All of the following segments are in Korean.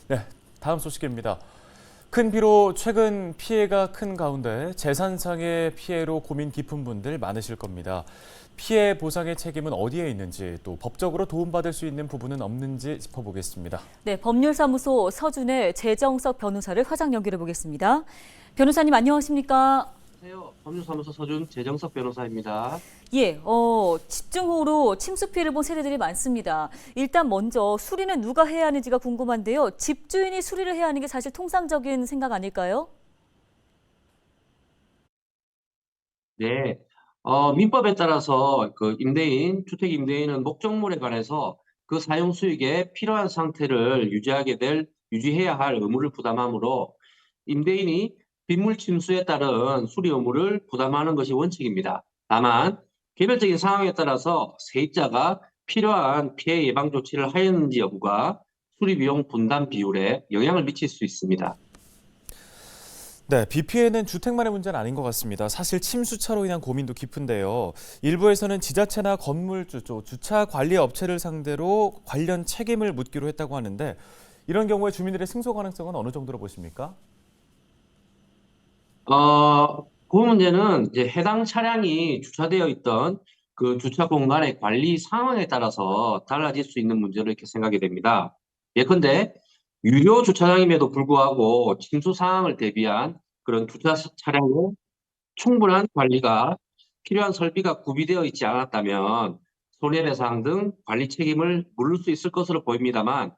네, 다음 소식입니다. 큰 비로 최근 피해가 큰 가운데 재산상의 피해로 고민 깊은 분들 많으실 겁니다. 피해 보상의 책임은 어디에 있는지 또 법적으로 도움받을 수 있는 부분은 없는지 짚어보겠습니다. 네, 법률사무소 서준의 재정석 변호사를 화상 연결해 보겠습니다. 변호사님 안녕하십니까? 안녕하세요. 법률사무소 서준 재정석 변호사입니다. 예, 집중호우로 침수 피해를 본 세대들이 많습니다. 일단 먼저 수리는 누가 해야 하는지가 궁금한데요. 집주인이 수리를 해야 하는 게 사실 통상적인 생각 아닐까요? 네. 민법에 따라서 그 임대인, 주택 임대인은 목적물에 관해서 그 사용 수익에 필요한 상태를 유지해야 할 의무를 부담하므로 임대인이 빗물 침수에 따른 수리 의무를 부담하는 것이 원칙입니다. 다만 개별적인 상황에 따라서 세입자가 필요한 피해 예방 조치를 하였는지 여부가 수리 비용 분담 비율에 영향을 미칠 수 있습니다. 네, 비 피해는 주택만의 문제는 아닌 것 같습니다. 사실 침수차로 인한 고민도 깊은데요. 일부에서는 지자체나 건물주, 주차 관리 업체를 상대로 관련 책임을 묻기로 했다고 하는데 이런 경우에 주민들의 승소 가능성은 어느 정도로 보십니까? 그 문제는 이제 해당 차량이 주차되어 있던 그 주차 공간의 관리 상황에 따라서 달라질 수 있는 문제로 이렇게 생각이 됩니다. 예컨대 유료 주차장임에도 불구하고 침수 상황을 대비한 그런 주차 차량의 충분한 관리가 필요한 설비가 구비되어 있지 않았다면 손해배상 등 관리 책임을 물을 수 있을 것으로 보입니다만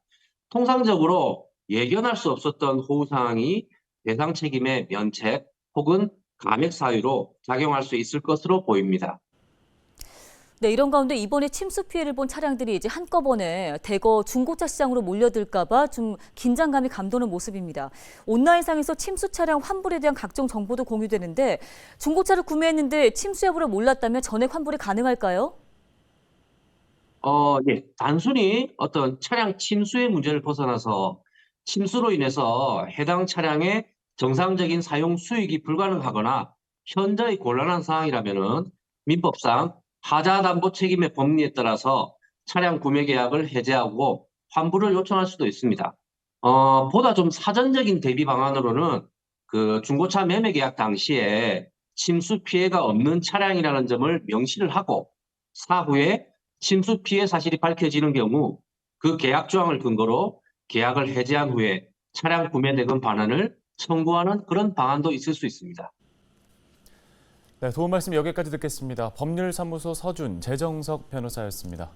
통상적으로 예견할 수 없었던 호우 상황이 배상 책임의 면책 혹은 감액 사유로 작용할 수 있을 것으로 보입니다. 네, 이런 가운데 이번에 침수 피해를 본 차량들이 이제 한꺼번에 대거 중고차 시장으로 몰려들까 봐 좀 긴장감이 감도는 모습입니다. 온라인상에서 침수 차량 환불에 대한 각종 정보도 공유되는데 중고차를 구매했는데 침수 여부를 몰랐다면 전액 환불이 가능할까요? 예. 단순히 어떤 차량 침수의 문제를 벗어나서 침수로 인해서 해당 차량의 정상적인 사용 수익이 불가능하거나 현저히 곤란한 상황이라면은 민법상 하자담보 책임의 법리에 따라서 차량 구매 계약을 해제하고 환불을 요청할 수도 있습니다. 보다 좀 사전적인 대비 방안으로는 그 중고차 매매 계약 당시에 침수 피해가 없는 차량이라는 점을 명시를 하고 사후에 침수 피해 사실이 밝혀지는 경우 그 계약 조항을 근거로 계약을 해제한 후에 차량 구매 대금 반환을 청구하는 그런 방안도 있을 수 있습니다. 네, 도움 말씀 여기까지 듣겠습니다. 법률사무소 서준 재정석 변호사였습니다.